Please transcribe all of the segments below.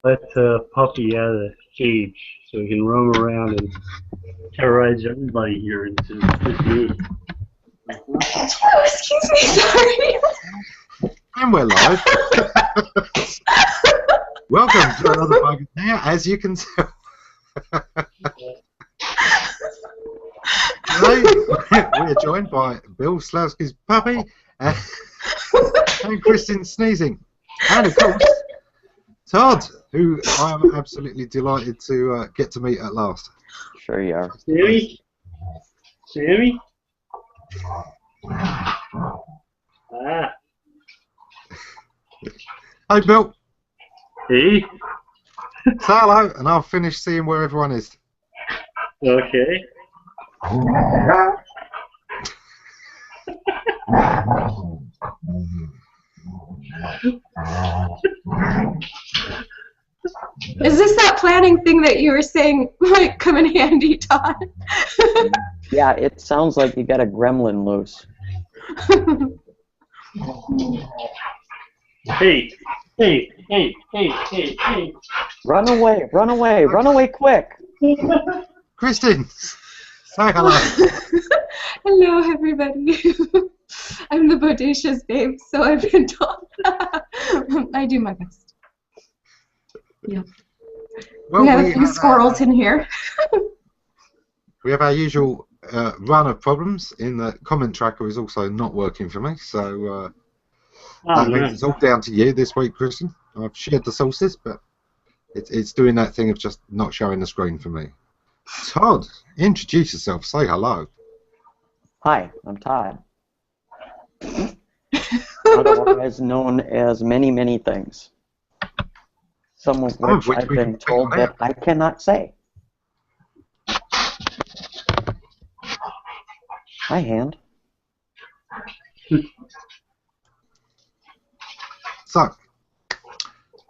let Puppy out of the cage so he can roam around and terrorize everybody here into this me. Oh, excuse me, sorry. And we're live. Welcome to another Bogus Hangout, as you can tell. Today, we're joined by Bill Slawski's puppy and Kristin sneezing. And of course, Todd, who I am absolutely delighted to get to meet at last. Sure you are. Sammy? Sammy? Hey, Bill. Hey? Say hello, and I'll finish seeing where everyone is. Okay. Is this that planning thing that you were saying might come in handy, Todd? Yeah, it sounds like you got a gremlin loose. Hey! Hey! Hey! Hey! Hey! Hey! Run away! Run away! Run away quick! Kristin, say hello. Hello, everybody. I'm the bodacious babe, so I've been told. I do my best. Yeah. Well, we have a few squirrels in here. We have our usual run of problems. In the comment tracker is also not working for me, so that means it's all down to you this week, Kristin. I've shared the sources, but it's doing that thing of just not showing the screen for me. Todd, introduce yourself. Say hello. Hi, I'm Todd. Otherwise known as many, many things. Some of which I've been told that I cannot say. Hi, Hand. So,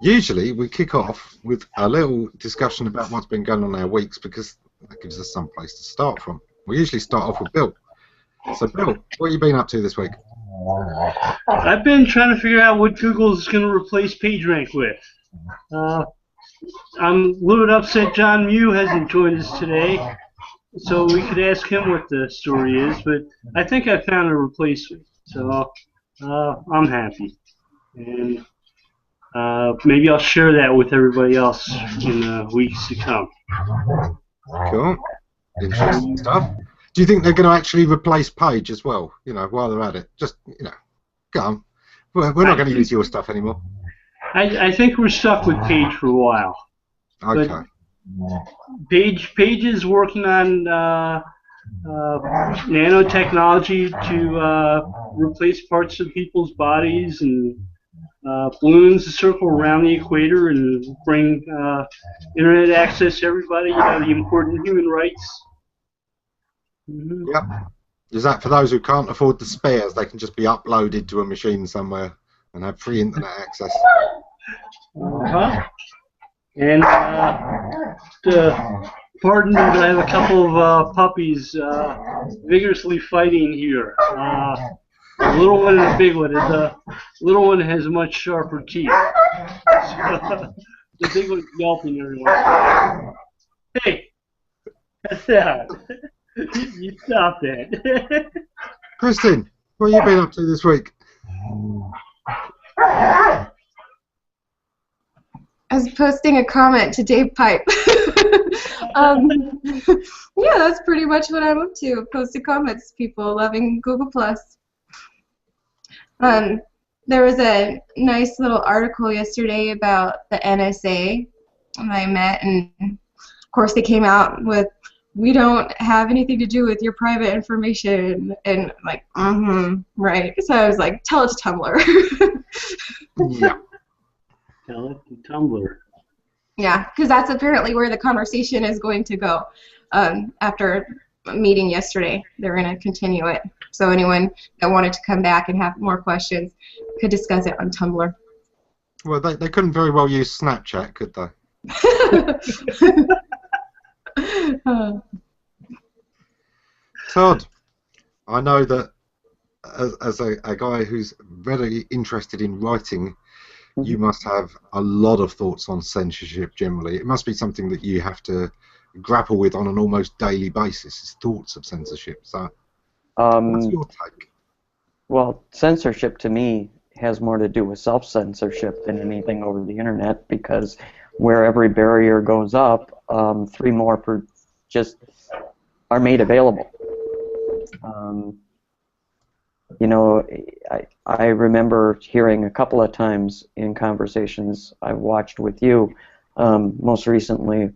usually we kick off with a little discussion about what's been going on in our weeks because that gives us some place to start from. We usually start off with Bill. So, Bill, what have you been up to this week? I've been trying to figure out what Google's going to replace PageRank with. I'm a little bit upset John Mew hasn't joined us today, so we could ask him what the story is, but I think I found a replacement, so I'm happy. And maybe I'll share that with everybody else in the weeks to come. Cool. Interesting stuff. Do you think they're going to actually replace Page as well, while they're at it? Just, go on. We're not going to use your stuff anymore. I think we're stuck with Page for a while. Okay. But Page is working on nanotechnology to replace parts of people's bodies and balloons to circle around the equator and bring internet access to everybody, the important human rights. Mm-hmm. Yep. Is that for those who can't afford the spares? They can just be uploaded to a machine somewhere and have free internet access. And pardon me, but I have a couple of puppies vigorously fighting here. A little one and a big one. The little one has much sharper teeth. So, the big one's yelping everyone. Hey, that's that. You stop that. Kristin, what have you been up to this week? I was posting a comment to Dave Pipe. Yeah, that's pretty much what I'm up to. Posting comments to people, loving Google+. There was a nice little article yesterday about the NSA that I met, and of course they came out with, "We don't have anything to do with your private information," and I'm like, right. So I was like, tell it to Tumblr. Yeah. Tell it to Tumblr. Yeah, because that's apparently where the conversation is going to go. After a meeting yesterday, they're going to continue it. So anyone that wanted to come back and have more questions could discuss it on Tumblr. Well, they couldn't very well use Snapchat, could they? Todd, I know that as a guy who's very interested in writing you must have a lot of thoughts on censorship generally. It must be something that you have to grapple with on an almost daily basis, is thoughts of censorship. So, what's your take? Well, censorship to me has more to do with self-censorship than anything over the internet, because where every barrier goes up, 3 more just are made available. You know, I remember hearing a couple of times in conversations I've watched with you, most recently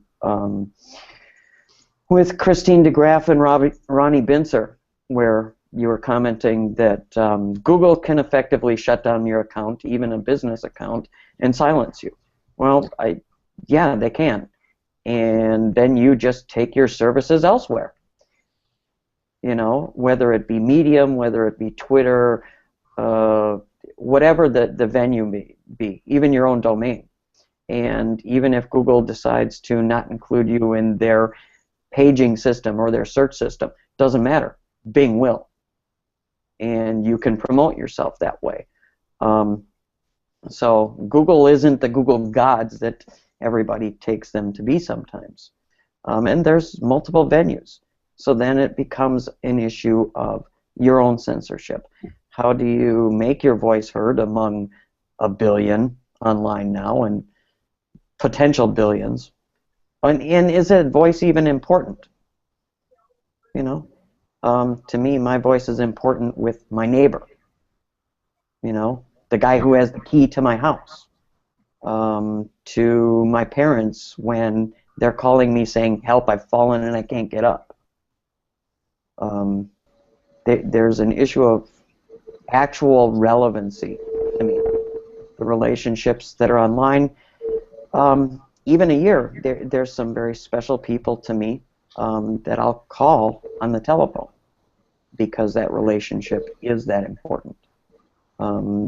with Christine DeGraff and Ronnie Bincer, where you were commenting that Google can effectively shut down your account, even a business account, and silence you. Well, yeah, they can. And then you just take your services elsewhere. You know, whether it be Medium, whether it be Twitter, whatever the venue may be, even your own domain. And even if Google decides to not include you in their paging system or their search system, doesn't matter. Bing will. And you can promote yourself that way. So Google isn't the Google gods that everybody takes them to be sometimes. And there's multiple venues. So then it becomes an issue of your own censorship. How do you make your voice heard among 1 billion online now and potential billions? And is a voice even important? You know, to me, my voice is important with my neighbor. You know, the guy who has the key to my house. To my parents when they're calling me saying, "Help, I've fallen and I can't get up." There's an issue of actual relevancy to me. The relationships that are online, even a year, there's some very special people to me that I'll call on the telephone because that relationship is that important.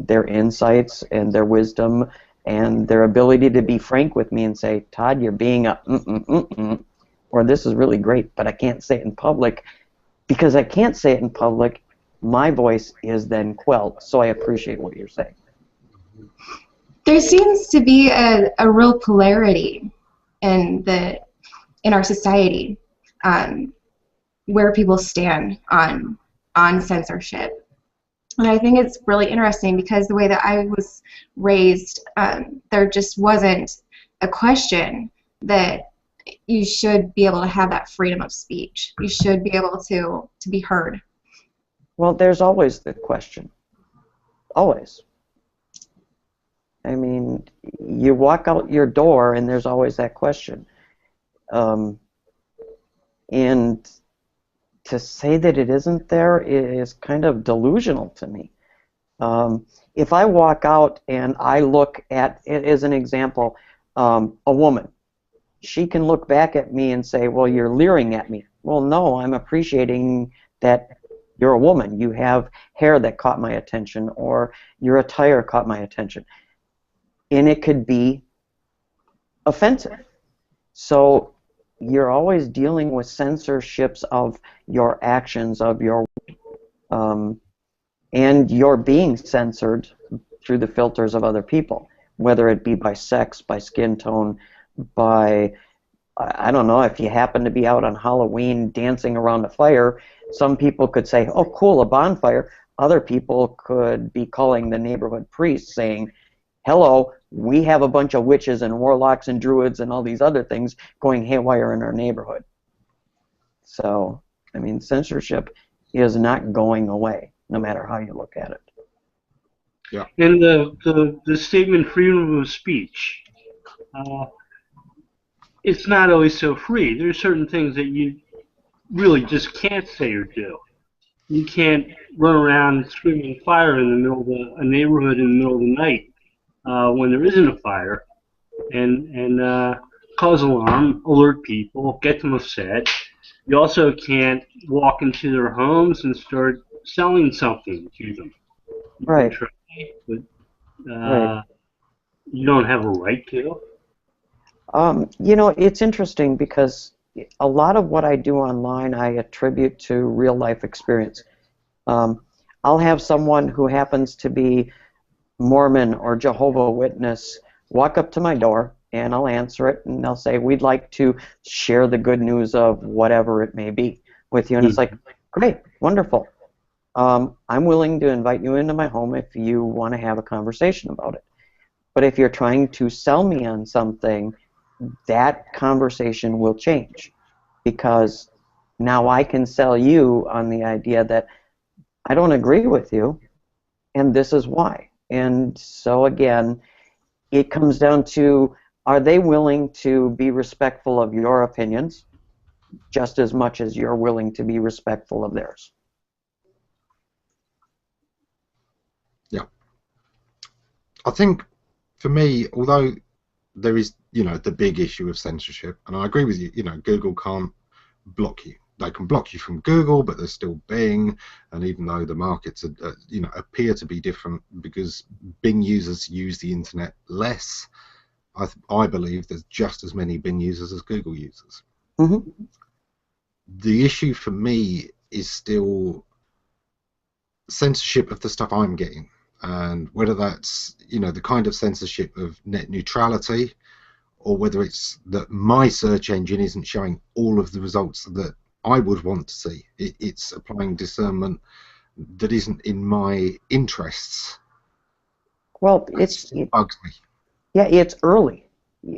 Their insights and their wisdom and their ability to be frank with me and say, "Todd, you're being a or this is really great, but I can't say it in public." Because I can't say it in public, my voice is then quelled, so I appreciate what you're saying. There seems to be a real polarity in our society where people stand on censorship. And I think it's really interesting because the way that I was raised, there just wasn't a question that you should be able to have that freedom of speech. You should be able to be heard. Well, there's always the question. Always. I mean, you walk out your door and there's always that question. And to say that it isn't there is kind of delusional to me. If I walk out and I look at, as an example, a woman, she can look back at me and say, "Well, you're leering at me." Well, no, I'm appreciating that you're a woman. You have hair that caught my attention, or your attire caught my attention. And it could be offensive. So you're always dealing with censorships of your actions, of your and you're being censored through the filters of other people, whether it be by sex, by skin tone, by, I don't know, if you happen to be out on Halloween dancing around a fire, some people could say, "Oh, cool, a bonfire." Other people could be calling the neighborhood priest saying, "Hello, we have a bunch of witches and warlocks and druids and all these other things going haywire in our neighborhood." So, I mean, censorship is not going away, no matter how you look at it. Yeah. And the statement freedom of speech, it's not always so free. There's certain things that you really just can't say or do. You can't run around screaming fire in the middle of a neighborhood in the middle of the night when there isn't a fire, and cause alarm, alert people, get them upset. You also can't walk into their homes and start selling something to them. You Right. can try, but Right. you don't have a right to. You know, it's interesting because a lot of what I do online I attribute to real life experience. I'll have someone who happens to be Mormon or Jehovah Witness walk up to my door, and I'll answer it, and they'll say, we'd like to share the good news of whatever it may be with you. And it's like, great, wonderful. I'm willing to invite you into my home if you want to have a conversation about it. But if you're trying to sell me on something, that conversation will change, because now I can sell you on the idea that I don't agree with you, and this is why. And so again, it comes down to, are they willing to be respectful of your opinions just as much as you're willing to be respectful of theirs? Yeah. I think for me, although there is, the big issue of censorship, and I agree with you, Google can't block you. They can block you from Google, but there's still Bing, and even though the markets are, appear to be different because Bing users use the internet less, I believe there's just as many Bing users as Google users. Mm-hmm. The issue for me is still censorship of the stuff I'm getting, and whether that's the kind of censorship of net neutrality, or whether it's that my search engine isn't showing all of the results that I would want to see. It's applying discernment that isn't in my interests. Well, it bugs me. Yeah, it's early.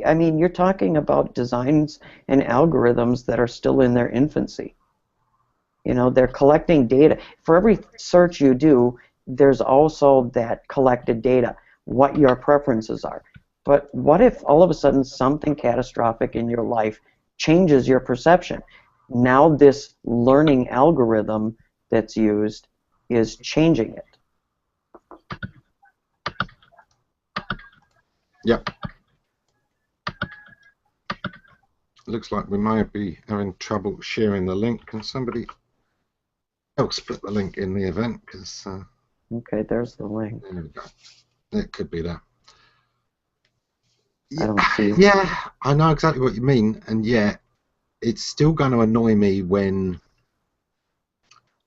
I mean, you're talking about designs and algorithms that are still in their infancy. They're collecting data. For every search you do, there's also that collected data, what your preferences are. But what if all of a sudden something catastrophic in your life changes your perception? Now this learning algorithm that's used is changing it. Yep. Looks like we might be having trouble sharing the link. Can somebody else put the link in the event? Because okay, there's the link. There we go. It could be there. I don't see it. Yeah, I know exactly what you mean, and yet it's still going to annoy me when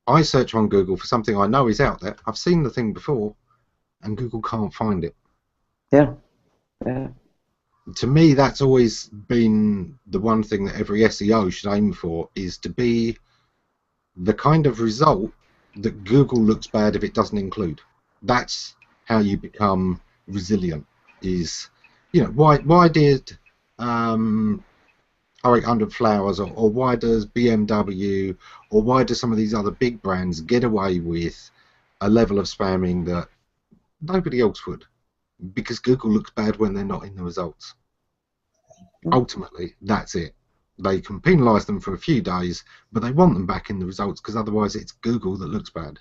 I search on Google for something I know is out there. I've seen the thing before, and Google can't find it. Yeah. Yeah. To me, that's always been the one thing that every SEO should aim for, is to be the kind of result that Google looks bad if it doesn't include. That's how you become resilient. Is why did 0800 Flowers or why does BMW or why do some of these other big brands get away with a level of spamming that nobody else would? Because Google looks bad when they're not in the results. Ultimately, that's it. They can penalise them for a few days, but they want them back in the results because otherwise it's Google that looks bad.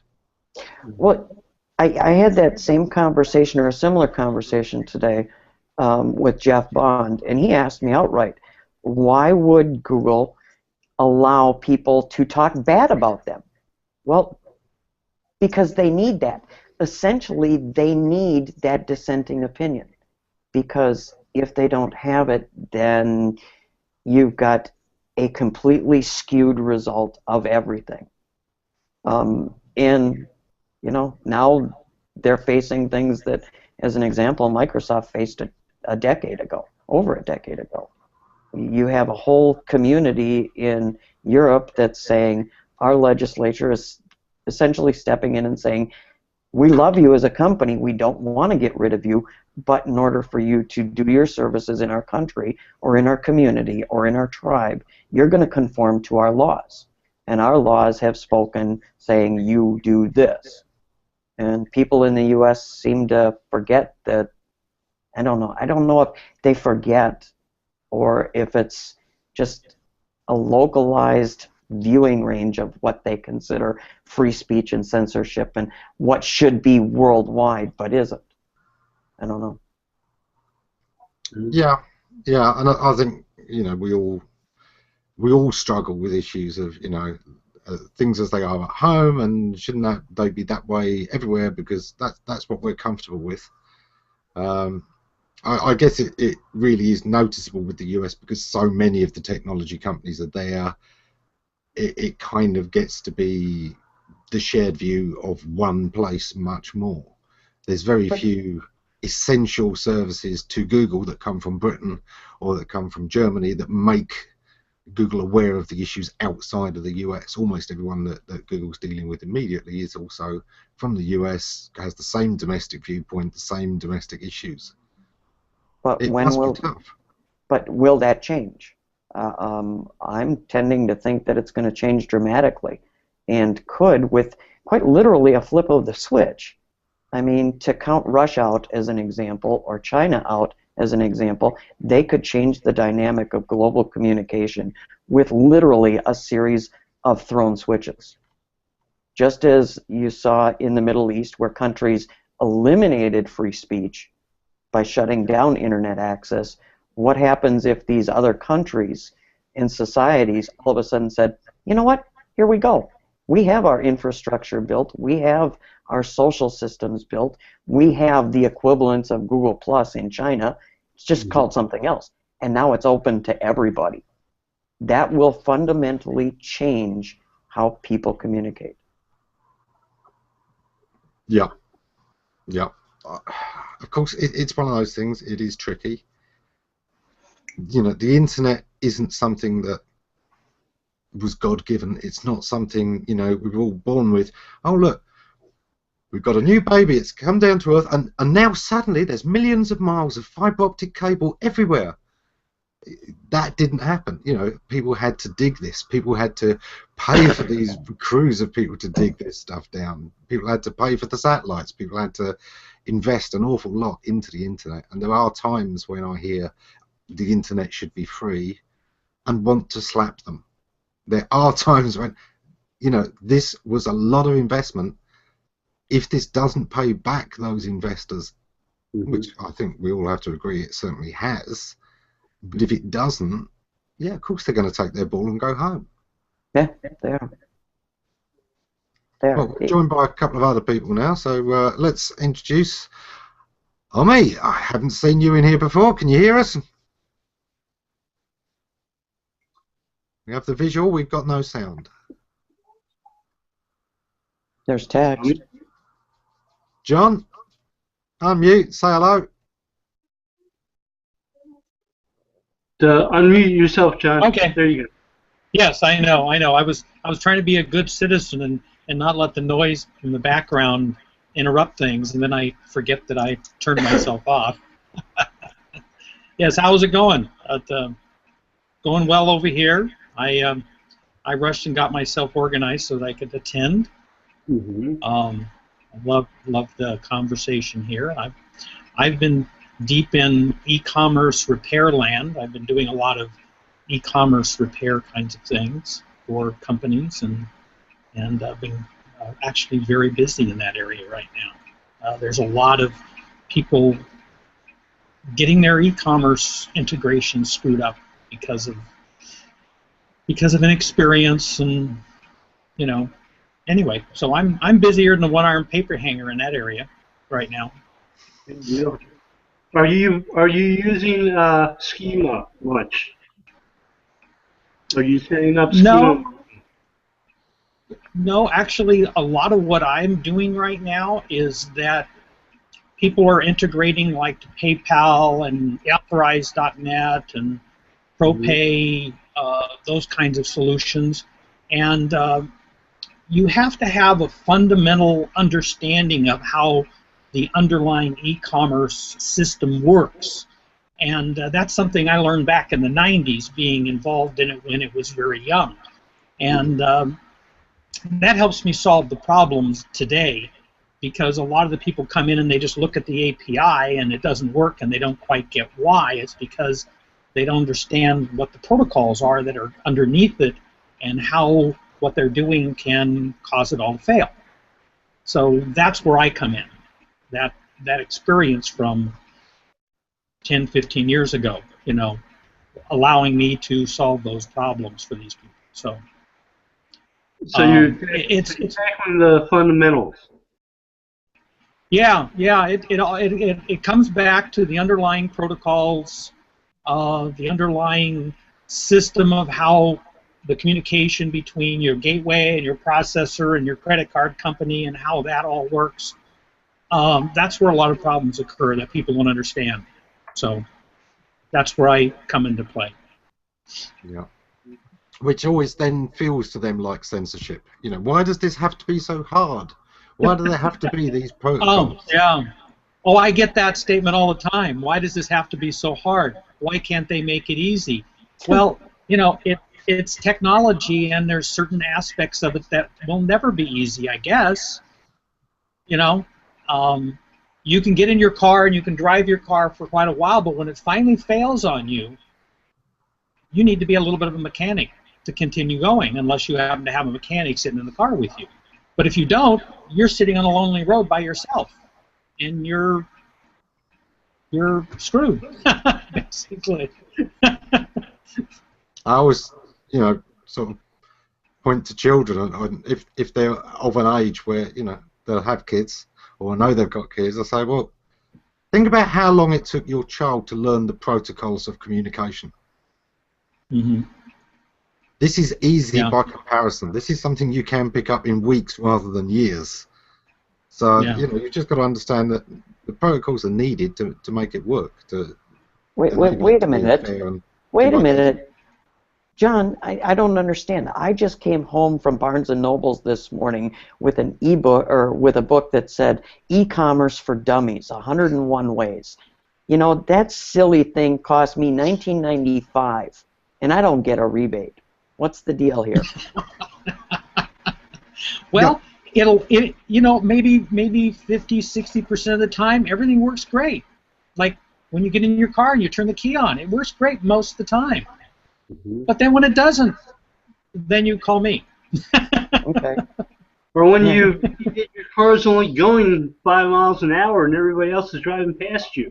Well, I had that same conversation or a similar conversation today with Jeff Bond, and he asked me outright, why would Google allow people to talk bad about them? Well, because they need that. Essentially, they need that dissenting opinion, because if they don't have it, then you've got a completely skewed result of everything. And now they're facing things that, as an example, Microsoft faced a decade ago, over a decade ago. You have a whole community in Europe that's saying our legislature is essentially stepping in and saying, we love you as a company, we don't want to get rid of you, but in order for you to do your services in our country or in our community or in our tribe, you're going to conform to our laws. And our laws have spoken saying you do this. And people in the U.S. seem to forget that. I don't know if they forget or if it's just a localized viewing range of what they consider free speech and censorship and what should be worldwide but isn't. I don't know. Yeah, and I think we all struggle with issues of things as they are at home, and shouldn't they be that way everywhere because that's what we're comfortable with. I guess it really is noticeable with the US because so many of the technology companies are there. It kind of gets to be the shared view of one place much more. There's very few essential services to Google that come from Britain or that come from Germany that make Google aware of the issues outside of the US. Almost everyone that Google's dealing with immediately is also from the US, has the same domestic viewpoint, the same domestic issues. But It when must will? be tough. But will that change? I'm tending to think that it's going to change dramatically, and could, with quite literally a flip of the switch. I mean, to count Russia out as an example, or China out as an example, they could change the dynamic of global communication with literally a series of thrown switches. Just as you saw in the Middle East, where countries eliminated free speech by shutting down internet access, what happens if these other countries and societies all of a sudden said, you know what, here we go. We have our infrastructure built. We have our social systems built. We have the equivalents of Google Plus in China. It's just called something else. And now it's open to everybody. That will fundamentally change how people communicate. Yeah. Yeah. Of course, it's one of those things. It is tricky. You know, the internet isn't something that was God-given. It's not something, you know, we were all born with. Oh, look, we've got a new baby. It's come down to Earth, and now suddenly there's millions of miles of fiber optic cable everywhere. That didn't happen. You know, people had to dig this. People had to pay for these crews of people to dig this stuff down. People had to pay for the satellites. People had to invest an awful lot into the internet. And there are times when I hear the internet should be free and want to slap them. There are times when, you know, this was a lot of investment. If this doesn't pay back those investors, which I think we all have to agree it certainly has, but if it doesn't, yeah, of course they're going to take their ball and go home. Yeah, they are. Well, we're joined by a couple of other people now, so let's introduce Omi. I haven't seen you in here before. Can you hear us? We have the visual, we've got no sound. There's text. John, unmute, say hello. Unmute yourself, John. Okay. There you go. Yes, I know. I was trying to be a good citizen and not let the noise from the background interrupt things, and then I forget that I turned myself off. Yes, how's it going? Going well over here. I rushed and got myself organized so that I could attend. I love the conversation here. I've been deep in e-commerce repair land. I've been doing a lot of e-commerce repair kinds of things for companies, and I've been actually very busy in that area right now. There's a lot of people getting their e-commerce integration screwed up because of inexperience, and you know. Anyway, so I'm busier than a one-armed paper hanger in that area right now. Are you using schema much? Are you setting up schema? No, actually, a lot of what I'm doing right now is that people are integrating like to PayPal and authorize.net and ProPay, those kinds of solutions, and you have to have a fundamental understanding of how the underlying e-commerce system works, and that's something I learned back in the 90s, being involved in it when it was very young, and that helps me solve the problems today, because a lot of the people come in and they just look at the API and it doesn't work and they don't quite get why. It's because they don't understand what the protocols are that are underneath it and how what they're doing can cause it all to fail. So that's where I come in. That experience from 10, 15 years ago, you know, allowing me to solve those problems for these people. So it's tackling the fundamentals. Yeah. It comes back to the underlying protocols, the underlying system of how the communication between your gateway and your processor and your credit card company and how that all works. that's where a lot of problems occur that people don't understand. So that's where I come into play. Yeah. Which always then feels to them like censorship. You know, why does this have to be so hard? Why do there have to be these protocols? Oh, yeah. Oh, I get that statement all the time. Why does this have to be so hard? Why can't they make it easy? Well, you know, it's technology, and there's certain aspects of it that will never be easy, I guess. You know, you can get in your car and you can drive your car for quite a while, but when it finally fails on you, you need to be a little bit of a mechanic to continue going, unless you happen to have a mechanic sitting in the car with you. But if you don't, you're sitting on a lonely road by yourself, and you're screwed, basically. I always, you know, sort of point to children, and if they're of an age where, you know, they'll have kids, or know they've got kids, I say, well, think about how long it took your child to learn the protocols of communication. Mm-hmm. This is easy by comparison. This is something you can pick up in weeks rather than years. So, you know, you've just got to understand that the protocols are needed to make it work. Wait a minute. Wait a minute. John, I don't understand. I just came home from Barnes & Noble's this morning with an ebook, or with a book that said E-commerce for Dummies, 101 Ways. You know, that silly thing cost me $19.95, and I don't get a rebate. What's the deal here? Well, you know, maybe 50-60% of the time everything works great. Like when you get in your car and you turn the key on, it works great most of the time. Mm-hmm. But then when it doesn't, then you call me. Okay. Or when your car's only going 5 miles an hour and everybody else is driving past you,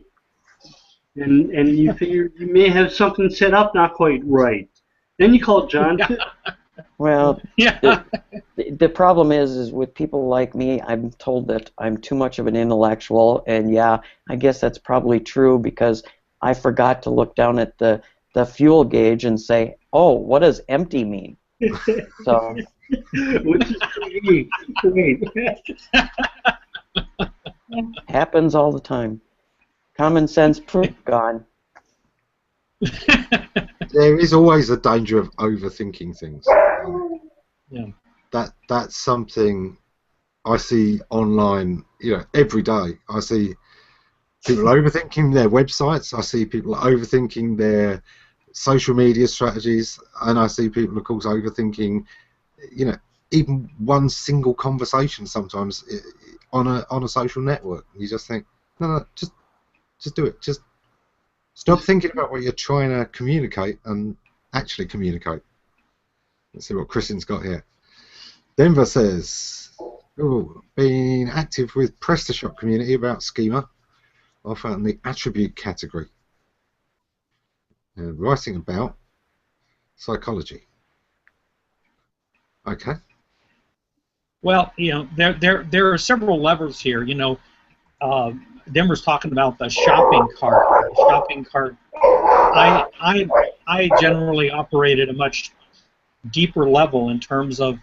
and you figure you may have something set up not quite right. Then you call John. Well, the problem is with people like me, I'm told that I'm too much of an intellectual, and yeah, I guess that's probably true because I forgot to look down at the fuel gauge and say, oh, what does empty mean? So. Which is great. Happens all the time. Common sense proof gone. There is always a danger of overthinking things. Yeah. That's something I see online, you know, every day. I see people overthinking their websites. I see people overthinking their social media strategies, and I see people, of course, overthinking, you know, even one single conversation sometimes on a social network. You just think, no, just do it. Just stop thinking about what you're trying to communicate and actually communicate. Let's see what Kristin's got here. Denver says, oh, being active with PrestaShop community about schema. I found the attribute category. And writing about psychology. Okay. Well, you know, there are several levels here. You know, Denver's talking about the shopping cart. The shopping cart. I generally operate at a much deeper level in terms of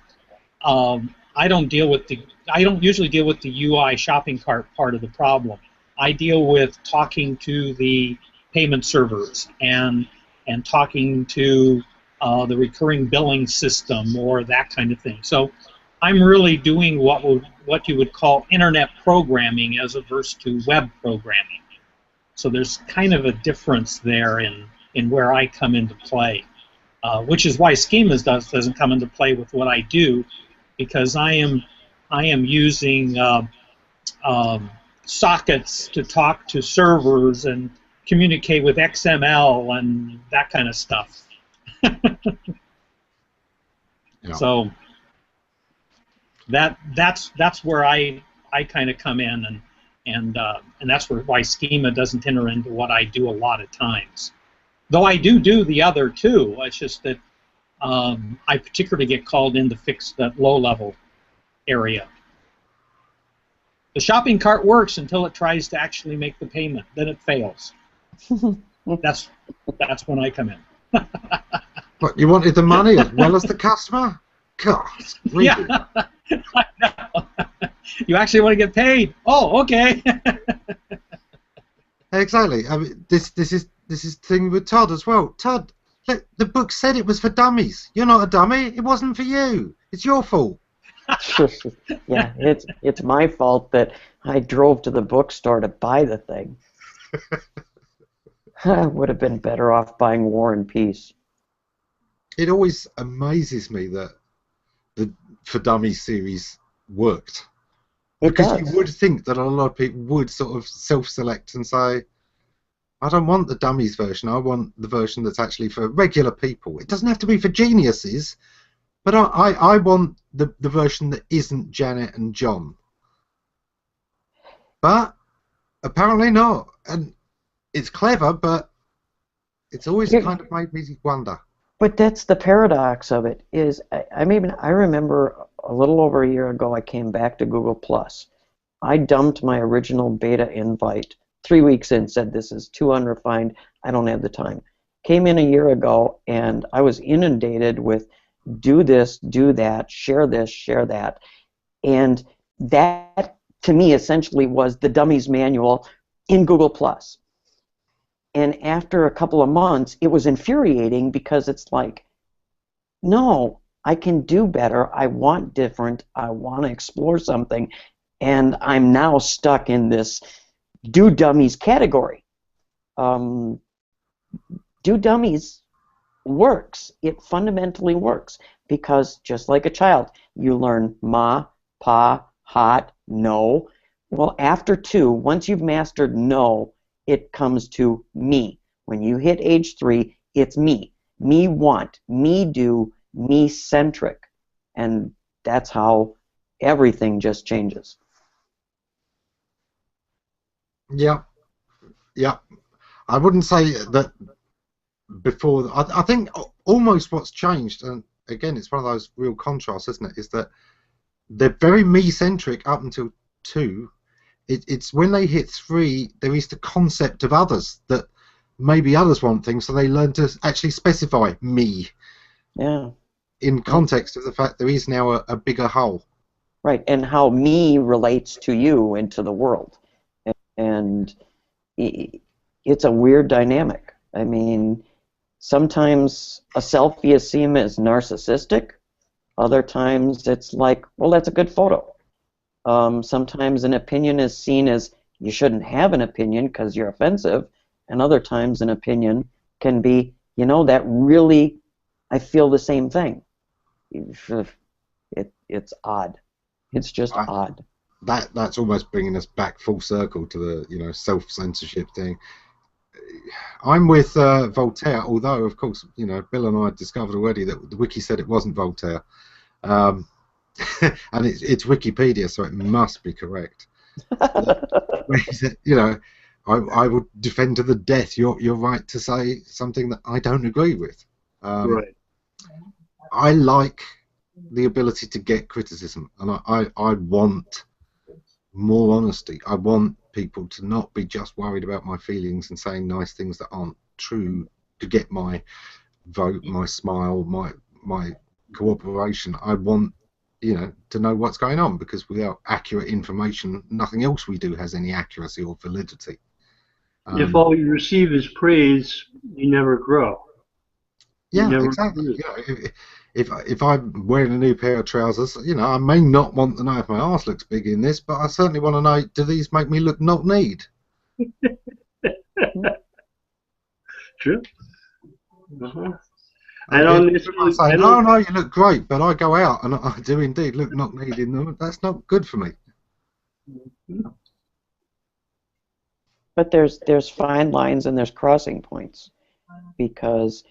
I don't usually deal with the UI shopping cart part of the problem. I deal with talking to the payment servers and talking to the recurring billing system or that kind of thing. So I'm really doing what you would call internet programming as opposed to web programming. So there's kind of a difference there in where I come into play, which is why schemas doesn't come into play with what I do, because I am using sockets to talk to servers and communicate with XML and that kind of stuff. Yeah. So that's where I kind of come in, and that's why schema doesn't enter into what I do a lot of times. Though I do the other too. It's just that I particularly get called in to fix that low-level area. The shopping cart works until it tries to actually make the payment. Then it fails. That's when I come in. But you wanted the money as well as the customer? God, really? Yeah. I know. You actually want to get paid? Oh, okay. Exactly. I mean, this is the thing with Todd as well. Todd, look, the book said it was for dummies. You're not a dummy. It wasn't for you. It's your fault. Yeah, it's my fault that I drove to the bookstore to buy the thing. I would have been better off buying War and Peace. It always amazes me that the For Dummies series worked. Because you would think that a lot of people would sort of self-select and say, I don't want the dummies version, I want the version that's actually for regular people. It doesn't have to be for geniuses, but I want the version that isn't Janet and John. But apparently not. And it's clever, but it's always kind of made me wonder. But that's the paradox of it. Is I remember a little over a year ago I came back to Google+. I dumped my original beta invite. 3 weeks in, said this is too unrefined, I don't have the time. Came in a year ago and I was inundated with do this, do that, share this, share that. And that to me essentially was the dummies manual in Google+. And after a couple of months, it was infuriating because it's like, no, I can do better. I want different. I want to explore something. And I'm now stuck in this do dummies category. Do dummies works. It fundamentally works because just like a child, you learn ma, pa, hot, no. Well, after 2, once you've mastered no, it comes to me. When you hit age 3, it's me. Me want, me do, me centric. And that's how everything just changes. Yeah. Yeah. I wouldn't say that before. I think almost what's changed, and again, it's one of those real contrasts, isn't it, is that they're very me-centric up until 2. It's when they hit 3, there is the concept of others, that maybe others want things, so they learn to actually specify me. Yeah. In context of the fact there is now a bigger whole. Right, and how me relates to you and to the world. And it's a weird dynamic. I mean, sometimes a selfie is seen as narcissistic. Other times it's like, well, that's a good photo. Sometimes an opinion is seen as you shouldn't have an opinion because you're offensive, and other times an opinion can be, you know, that really, I feel the same thing. It's odd. It's just odd. That's almost bringing us back full circle to the self-censorship thing. I'm with Voltaire, although of course Bill and I had discovered already that the wiki said it wasn't Voltaire. And it's Wikipedia, so it must be correct. I would defend to the death your right to say something that I don't agree with. Right. I like the ability to get criticism, and I want more honesty. I want people to not be just worried about my feelings and saying nice things that aren't true to get my vote, my smile, my cooperation. I want to know what's going on, because without accurate information, nothing else we do has any accuracy or validity. If all you receive is praise, you never grow. Exactly. If I'm wearing a new pair of trousers, I may not want to know if my arse looks big in this, but I certainly want to know, do these make me look knock-kneed? True. I don't say, no, you look great, but I go out and I do indeed look knock-kneed in them. That's not good for me. But there's fine lines and there's crossing points, because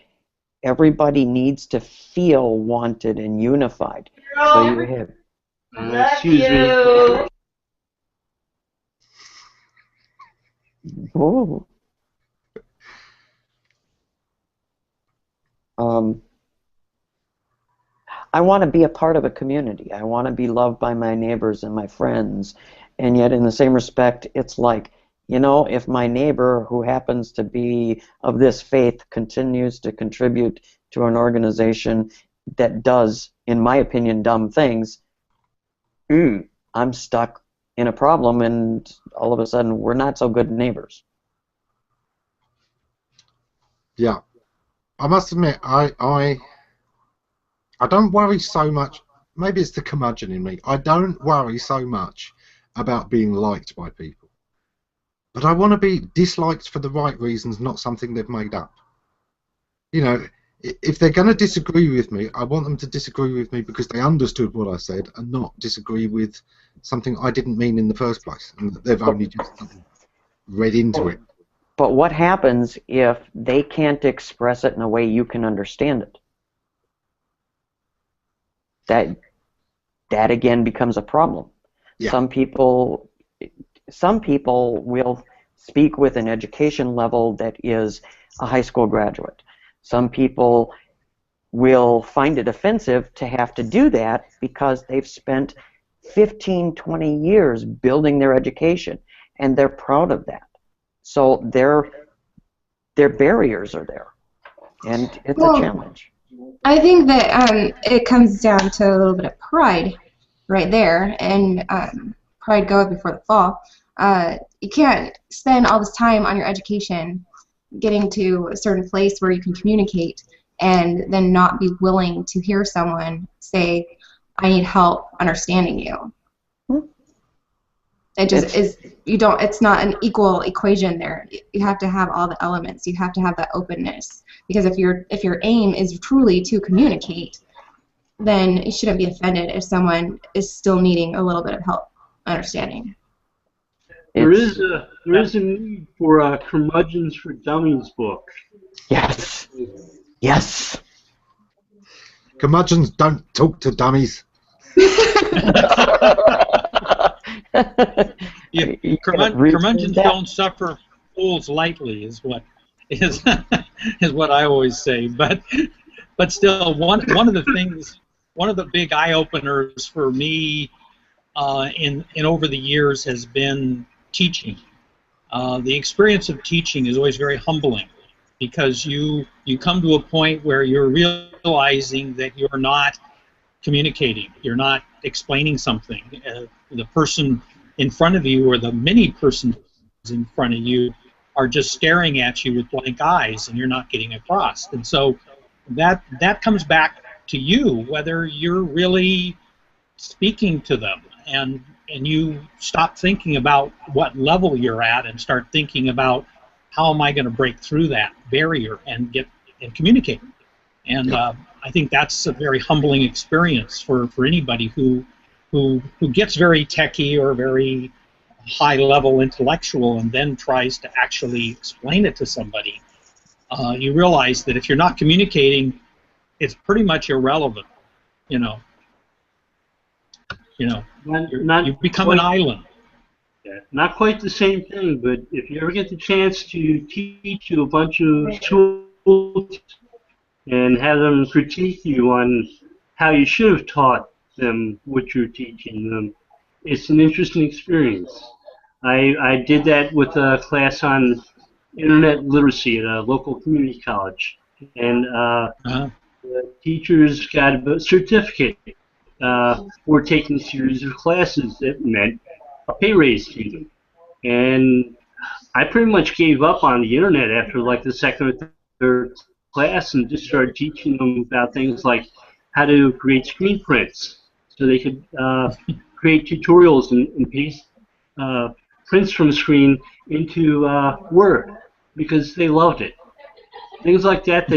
everybody needs to feel wanted and unified. So you have. Excuse me. Oh. I want to be a part of a community. I want to be loved by my neighbors and my friends, and yet in the same respect, it's like, if my neighbor who happens to be of this faith continues to contribute to an organization that does, in my opinion, dumb things, I'm stuck in a problem, and all of a sudden we're not so good neighbors. Yeah, I must admit, I don't worry so much. Maybe it's the curmudgeon in me. I don't worry so much about being liked by people, but I want to be disliked for the right reasons, not something they've made up. You know, if they're going to disagree with me, I want them to disagree with me because they understood what I said and not disagree with something I didn't mean in the first place, and that they've only just read into it. But what happens if they can't express it in a way you can understand it? That again becomes a problem. Yeah. Some people will speak with an education level that is a high school graduate. Some people will find it offensive to have to do that because they've spent 15, 20 years building their education, and they're proud of that. So their barriers are there, and it's a challenge. I think that it comes down to a little bit of pride right there, and pride goeth before the fall. You can't spend all this time on your education getting to a certain place where you can communicate and then not be willing to hear someone say, I need help understanding you. It just is, it's not an equal equation there. You have to have all the elements. You have to have that openness. Because if your aim is truly to communicate, then you shouldn't be offended if someone is still needing a little bit of help understanding. There is a need for a Curmudgeons for Dummies book. Yes. Yes. Curmudgeons don't talk to dummies. Yeah, curmudgeons don't suffer fools lightly, is what I always say. But still, one of the big eye openers for me in over the years has been teaching. The experience of teaching is always very humbling because you come to a point where you're realizing that you're not communicating, you're not explaining something. The person in front of you or the many persons in front of you are just staring at you with blank eyes and you're not getting across. And so that comes back to you, whether you're really speaking to them, and you stop thinking about what level you're at and start thinking about how am I going to break through that barrier and communicate. And I think that's a very humbling experience for anybody who gets very techie or very high-level intellectual and then tries to actually explain it to somebody. You realize that if you're not communicating, it's pretty much irrelevant. You become an island. Yeah, not quite the same thing, but if you ever get the chance to teach you a bunch of schools and have them critique you on how you should have taught them what you're teaching them, it's an interesting experience. I did that with a class on internet literacy at a local community college, and the teachers got a certificate for taking a series of classes that meant a pay raise to them. And I pretty much gave up on the internet after like the second or third class and just started teaching them about things like how to create screen prints so they could create tutorials and paste prints from the screen into Word because they loved it. Things like that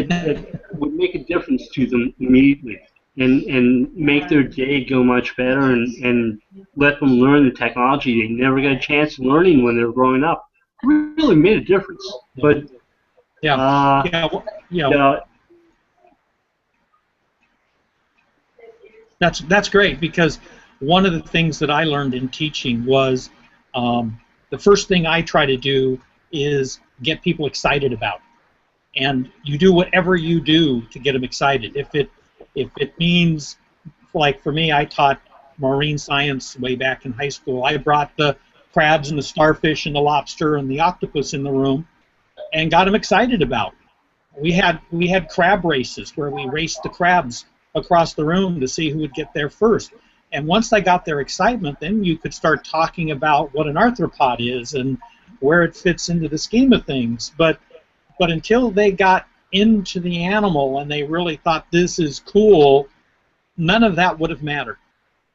would make a difference to them immediately and make their day go much better and let them learn the technology they never got a chance of learning when they were growing up. Really made a difference. But that's great, because one of the things that I learned in teaching was the first thing I try to do is get people excited about it. And you do whatever you do to get them excited. If it means, like for me, I taught marine science way back in high school. I brought the crabs and the starfish and the lobster and the octopus in the room and got them excited about it. We had crab races where we raced the crabs across the room to see who would get there first. And once they got their excitement, then you could start talking about what an arthropod is and where it fits into the scheme of things. But until they got into the animal and they really thought this is cool, none of that would have mattered.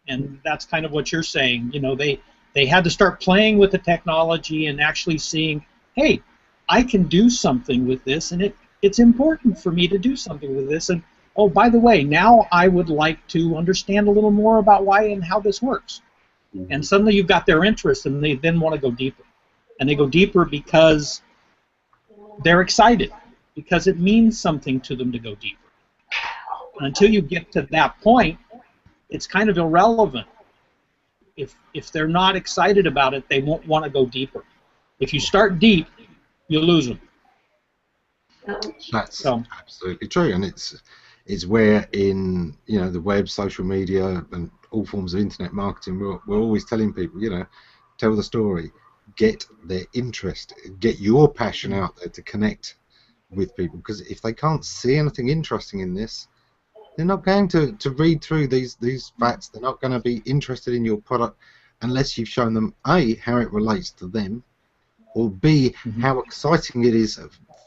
And that's kind of what you're saying. You know, they had to start playing with the technology and actually seeing, hey, I can do something with this, and it's important for me to do something with this. And oh, by the way, now I would like to understand a little more about why and how this works. Mm-hmm. And suddenly you've got their interest, and they then want to go deeper. And they go deeper because they're excited, because it means something to them to go deeper. And until you get to that point, it's kind of irrelevant. If they're not excited about it, they won't want to go deeper. If you start deep, you lose them. That's absolutely true, and it's where in the web, social media, and all forms of internet marketing, we're always telling people, tell the story, get their interest, get your passion out there to connect with people, because if they can't see anything interesting in this, they're not going to read through these facts. They're not going to be interested in your product unless you've shown them A, how it relates to them, or B, how exciting it is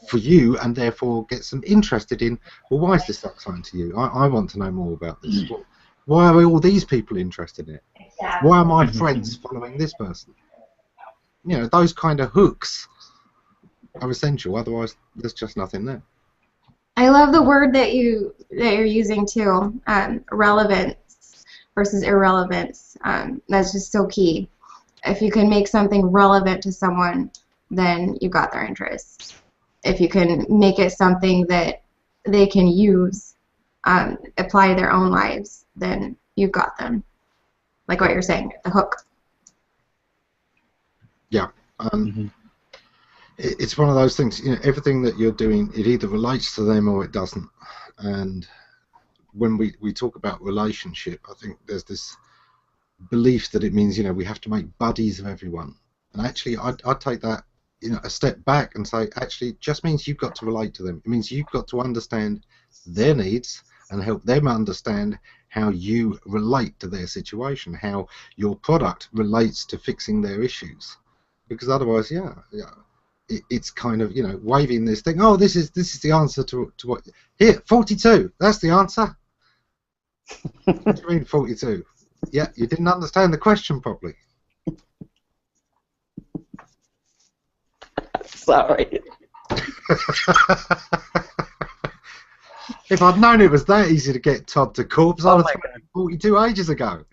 for you, and therefore gets them interested in, well, why is this so exciting to you? I want to know more about this. Why are all these people interested in it? Why are my friends following this person? Those kind of hooks are essential. Otherwise, there's just nothing there. I love the word that you're using too, relevance versus irrelevance. That's just so key. If you can make something relevant to someone, then you got their interest. If you can make it something that they can use, apply to their own lives, then you've got them. Like what you're saying, the hook. Yeah. It's one of those things, everything that you're doing, it either relates to them or it doesn't. And when we talk about relationship, I think there's this belief that it means, we have to make buddies of everyone. And actually, I'd take that, a step back and say, actually, it just means you've got to relate to them. It means you've got to understand their needs and help them understand how you relate to their situation, how your product relates to fixing their issues. Because otherwise, it's kind of waving this thing. Oh, this is the answer to what? Here, 42. That's the answer. What do you mean 42? Yeah, you didn't understand the question properly. Sorry. If I'd known it was that easy to get Todd to corpse, I would have told 42 ages ago.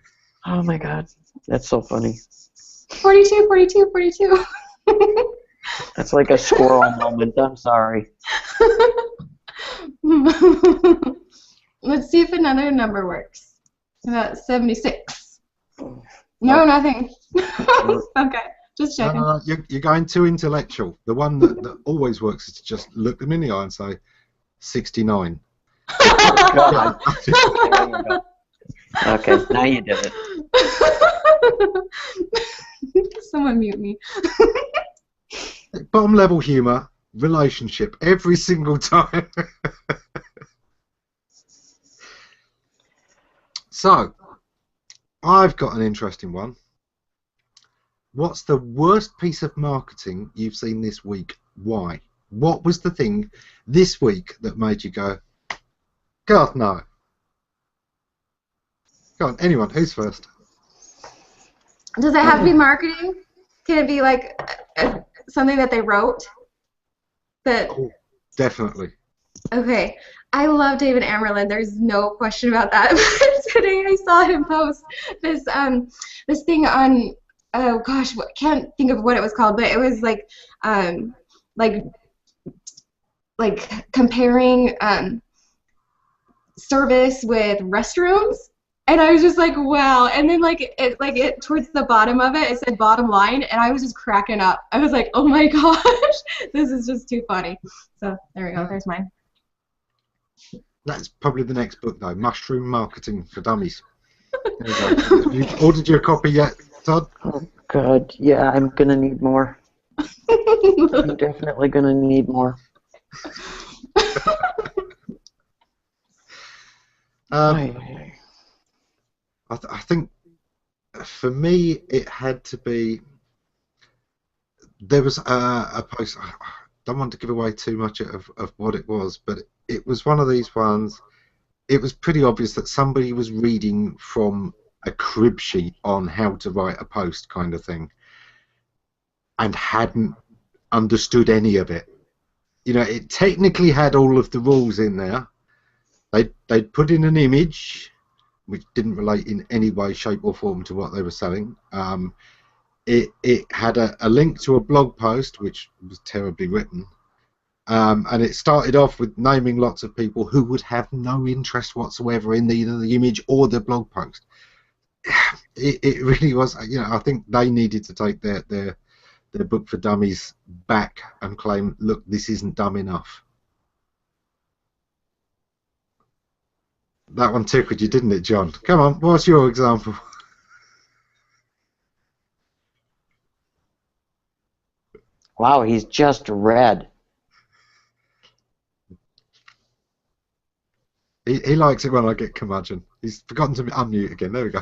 Oh my God, that's so funny. 42, 42, 42. That's like a squirrel moment. I'm sorry. Let's see if another number works. About 76. No, nothing. Okay, just checking. No, you're going too intellectual. The one that always works is to just look them in the eye and say 69. Okay, now you did it. Someone mute me. Bottom level humour, relationship, every single time. So, I've got an interesting one. What's the worst piece of marketing you've seen this week? Why? What was the thing this week that made you go, God, no? Go on, anyone, who's first? Does it have to be marketing? Can it be like something that they wrote? Oh, definitely. Okay. I love David Amerlin. There's no question about that. Today I saw him post this thing on, oh gosh, can't think of what it was called, but it was like comparing service with restrooms. And I was just like, wow. And then it towards the bottom of it, it said bottom line, and I was just cracking up. I was like, oh my gosh, this is just too funny. So there we go. There's mine. That's probably the next book, though. Mushroom Marketing for Dummies. There you go. Have you ordered your copy yet, Todd? Oh God, yeah, I'm gonna need more. I'm definitely gonna need more. I think for me it had to be. There was a post. I don't want to give away too much of what it was, but it was one of these ones. It was pretty obvious that somebody was reading from a crib sheet on how to write a post kind of thing and hadn't understood any of it. You know, it technically had all of the rules in there. They'd put in an image which didn't relate in any way, shape or form to what they were selling. It had a link to a blog post which was terribly written. And it started off with naming lots of people who would have no interest whatsoever in either the image or the blog post. It really was, you know, I think they needed to take their book for dummies back and claim, look, this isn't dumb enough. That one tickled you, didn't it, John? Come on, what's your example? Wow, he's just red. He likes it when I get curmudgeon. He's forgotten to unmute again. There we go.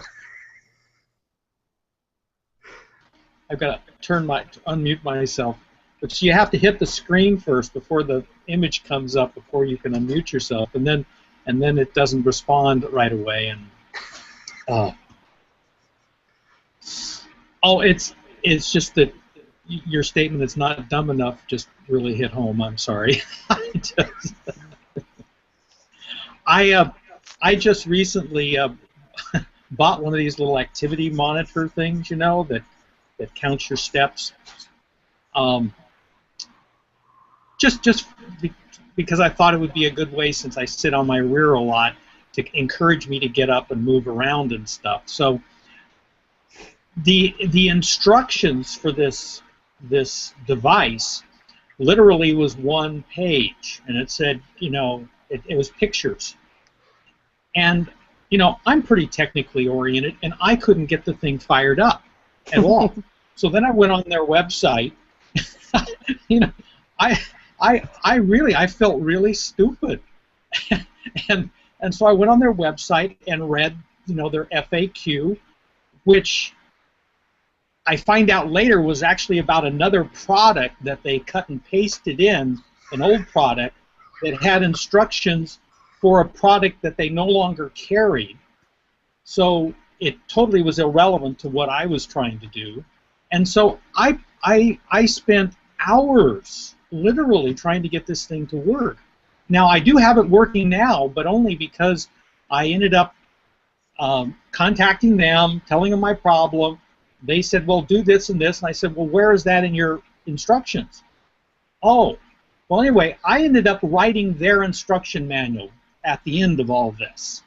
I've got to unmute myself. But you have to hit the screen first before the image comes up before you can unmute yourself, and then it doesn't respond right away. And it's just that your statement that's not dumb enough just really hit home. I'm sorry. I just recently bought one of these little activity monitor things, you know, that counts your steps. Just because I thought it would be a good way, since I sit on my rear a lot, to encourage me to get up and move around and stuff. So the instructions for this device literally was one page, and it said, you know, it was pictures. And, you know, I'm pretty technically oriented, and I couldn't get the thing fired up at all. So then I went on their website. You know, I felt really stupid. and so I went on their website and read, you know, their FAQ, which I find out later was actually about another product that they cut and pasted in, an old product that had instructions for a product that they no longer carried. So it totally was irrelevant to what I was trying to do. And so I spent hours literally trying to get this thing to work. Now, I do have it working now, but only because I ended up contacting them, telling them my problem. They said, well, do this and this. And I said, well, where is that in your instructions? Oh, well, anyway, I ended up writing their instruction manual at the end of all this.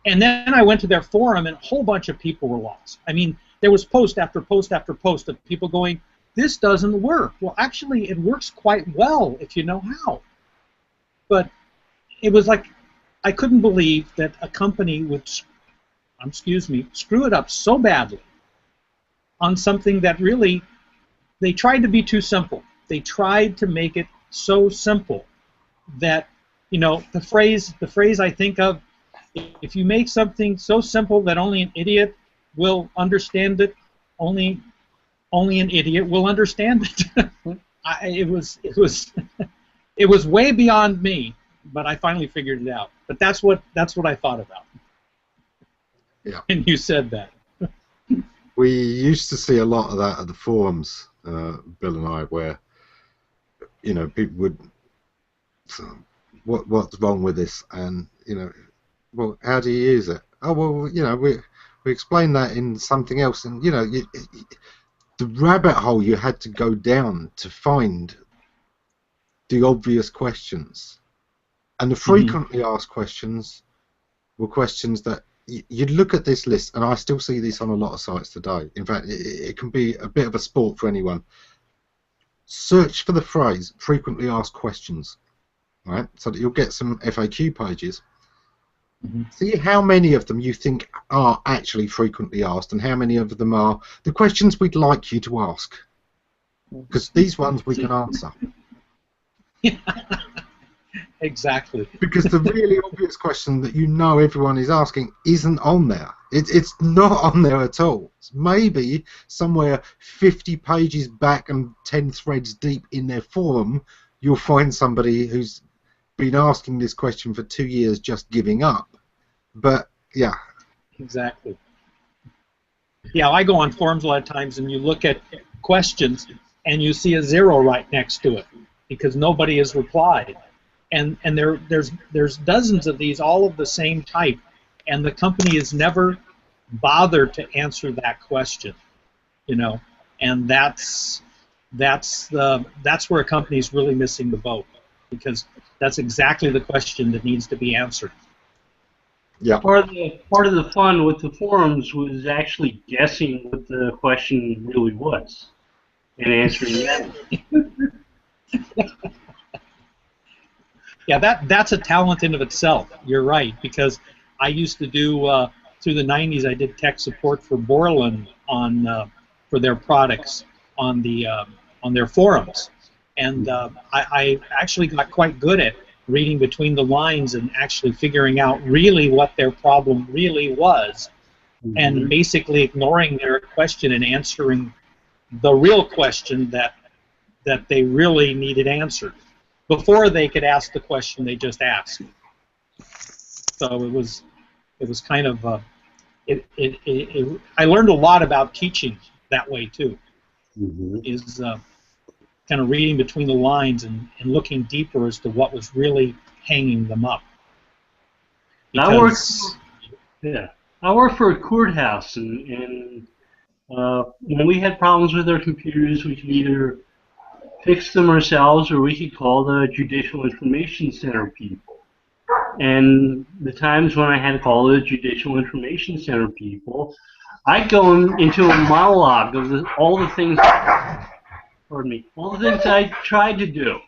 And then I went to their forum, and a whole bunch of people were lost. I mean, there was post after post after post of people going, this doesn't work. Well, actually, it works quite well if you know how. But it was like, I couldn't believe that a company would, screw it up so badly on something that really, they tried to be too simple. They tried to make it so simple that, you know, the phrase I think of, if you make something so simple that only an idiot will understand it, only an idiot will understand it. It was way beyond me, but I finally figured it out. But that's what I thought about. Yeah. And you said that. We used to see a lot of that at the forums, Bill and I, where, you know, people would, what's wrong with this? And, you know, well, how do you use it? Oh, well, you know, we explain that in something else, and, you know, the rabbit hole you had to go down to find the obvious questions. And the frequently asked questions were questions that you'd look at this list, and I still see this on a lot of sites today. In fact, it can be a bit of a sport for anyone. Search for the phrase frequently asked questions, right? So that you'll get some FAQ pages. See how many of them you think are actually frequently asked, and how many of them are the questions we'd like you to ask. Because these ones we can answer. Exactly. Because the really obvious question that you know everyone is asking isn't on there. It's not on there at all. It's maybe somewhere 50 pages back and 10 threads deep in their forum, you'll find somebody who's been asking this question for 2 years just giving up. But, yeah. Exactly. Yeah, I go on forums a lot of times and you look at questions and you see a 0 right next to it because nobody has replied. And there's dozens of these, all of the same type, and the company has never bothered to answer that question, you know, and that's where a company is really missing the boat, because that's exactly the question that needs to be answered. Yeah. Part of the fun with the forums was actually guessing what the question really was and answering that. Yeah, that's a talent in of itself. You're right, because I used to do through the '90s. I did tech support for Borland on for their products on their forums, and I actually got quite good at reading between the lines and actually figuring out really what their problem really was, and basically ignoring their question and answering the real question that they really needed answered before they could ask the question they just asked. So it was kind of I learned a lot about teaching that way too. Is kind of reading between the lines and looking deeper as to what was really hanging them up. Because, I worked for a courthouse, and when we had problems with our computers, we could either fix them ourselves, or we could call the Judicial Information Center people. And the times when I had to call the Judicial Information Center people, I'd go into a monologue of all the things I tried to do,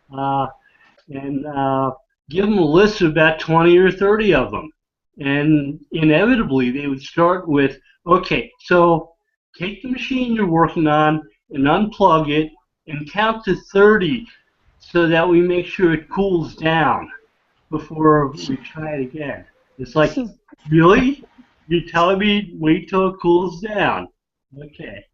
and give them a list of about 20 or 30 of them. And inevitably, they would start with, okay, so take the machine you're working on and unplug it, and count to 30 so that we make sure it cools down before we try it again. It's like, really? You're telling me wait till it cools down? Okay.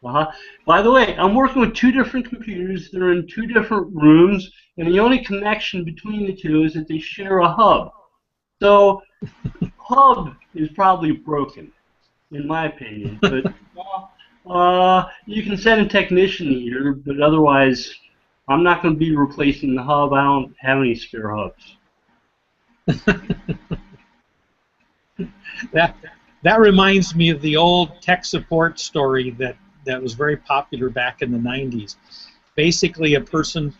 By the way, I'm working with 2 different computers. They're in 2 different rooms, and the only connection between the 2 is that they share a hub. So, hub is probably broken, in my opinion. But you can send a technician here, but otherwise, I'm not going to be replacing the hub. I don't have any spare hubs. That reminds me of the old tech support story that was very popular back in the '90s. Basically, a person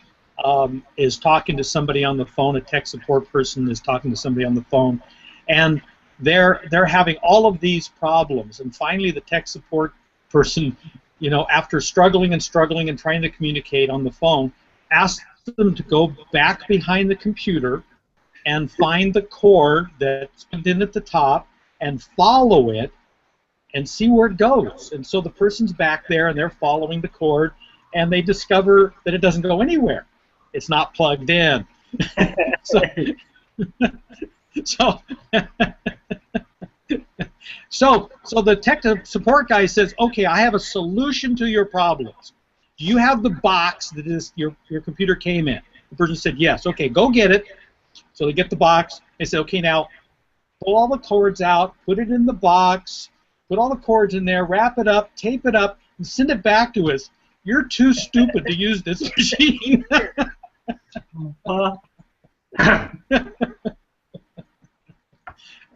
is talking to somebody on the phone. A tech support person is talking to somebody on the phone, and they're having all of these problems. And finally, the tech support person, you know, after struggling and trying to communicate on the phone, asks them to go back behind the computer and find the cord that's plugged in at the top and follow it and see where it goes. And so the person's back there and they're following the cord, and they discover that it doesn't go anywhere. It's not plugged in. So the tech support guy says, okay, I have a solution to your problems. Do you have the box that your computer came in? The person said, yes. Okay, go get it. So they get the box. They say, okay, now pull all the cords out, put it in the box, put all the cords in there, wrap it up, tape it up, and send it back to us. You're too stupid to use this machine.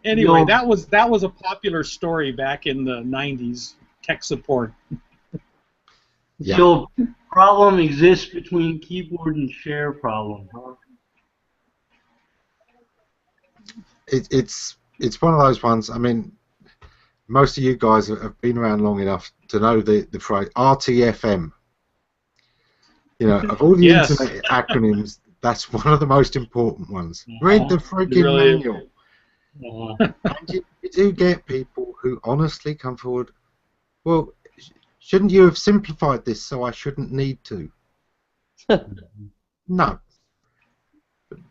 Anyway, that was a popular story back in the '90s, tech support. Yeah. So problem exists between keyboard and share problem, huh? It's one of those ones. I mean, most of you guys have been around long enough to know the phrase RTFM. You know, of all the Yes. internet acronyms, that's one of the most important ones. Read the freaking really manual. And you do get people who honestly come forward, well, shouldn't you have simplified this so I shouldn't need to? No.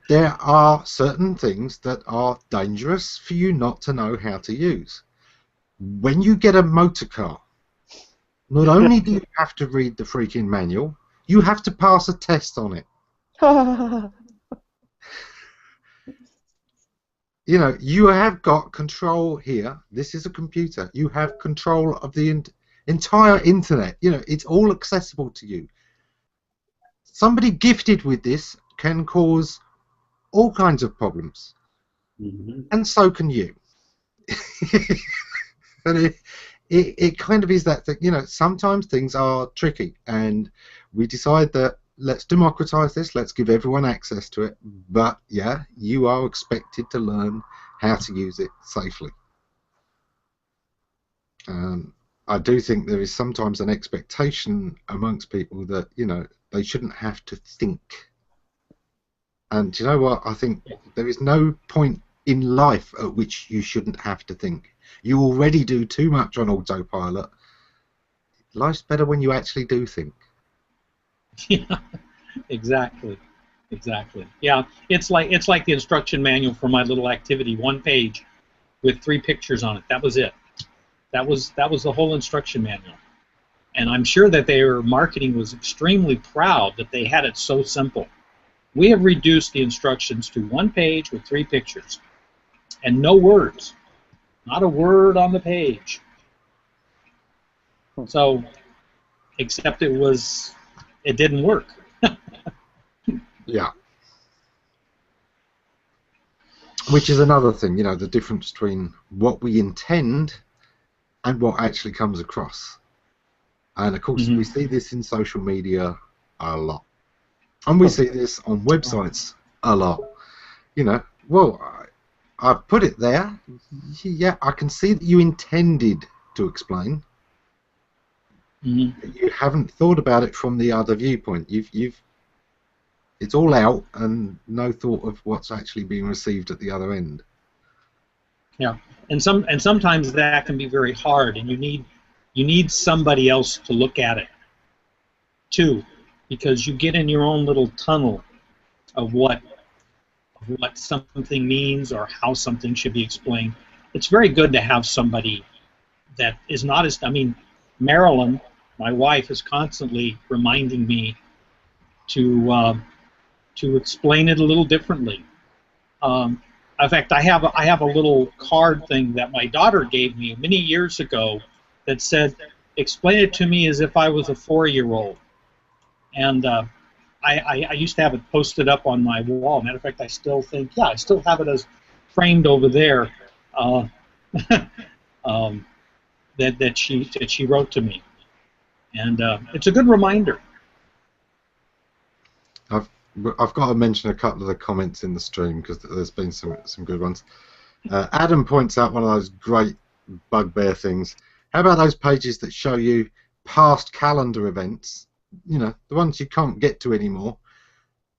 there are certain things that are dangerous for you not to know how to use. When you get a motor car, not only do you have to read the freaking manual, you have to pass a test on it. You know, you have got control here. This is a computer. You have control of the entire internet. You know, it's all accessible to you. Somebody gifted with this can cause all kinds of problems. Mm-hmm. And so can you. And it kind of is that thing. You know, sometimes things are tricky, and we decide that let's democratize this, let's give everyone access to it, but yeah, you are expected to learn how to use it safely. I do think there is sometimes an expectation amongst people that, you know, they shouldn't have to think. And do you know what? I think there is no point in life at which you shouldn't have to think. You already do too much on autopilot. Life's better when you actually do think. Yeah, exactly. Yeah, it's like the instruction manual for my little activity, 1 page with 3 pictures on it. That was it. That was the whole instruction manual. And I'm sure that their marketing was extremely proud that they had it so simple. We have reduced the instructions to 1 page with 3 pictures and no words. Not a word on the page. So, except it didn't work. Yeah. Which is another thing, you know, the difference between what we intend and what actually comes across. And of course, we see this in social media a lot. And we see this on websites a lot. You know, well, I put it there. Yeah, I can see that you intended to explain. You haven't thought about it from the other viewpoint. It's all out and no thought of what's actually being received at the other end. Yeah, and sometimes that can be very hard, and you need somebody else to look at it too, because you get in your own little tunnel of what something means or how something should be explained. It's very good to have somebody that is not as, I mean, Marilyn, my wife, is constantly reminding me to explain it a little differently. In fact, I have a little card thing that my daughter gave me many years ago that said, "Explain it to me as if I was a 4-year-old." And I used to have it posted up on my wall. Matter of fact, I still have it as framed over there. That she wrote to me, and it's a good reminder. I've got to mention a couple of the comments in the stream because there's been some good ones. Adam points out one of those great bugbear things. How about those pages that show you past calendar events? You know, the ones you can't get to anymore.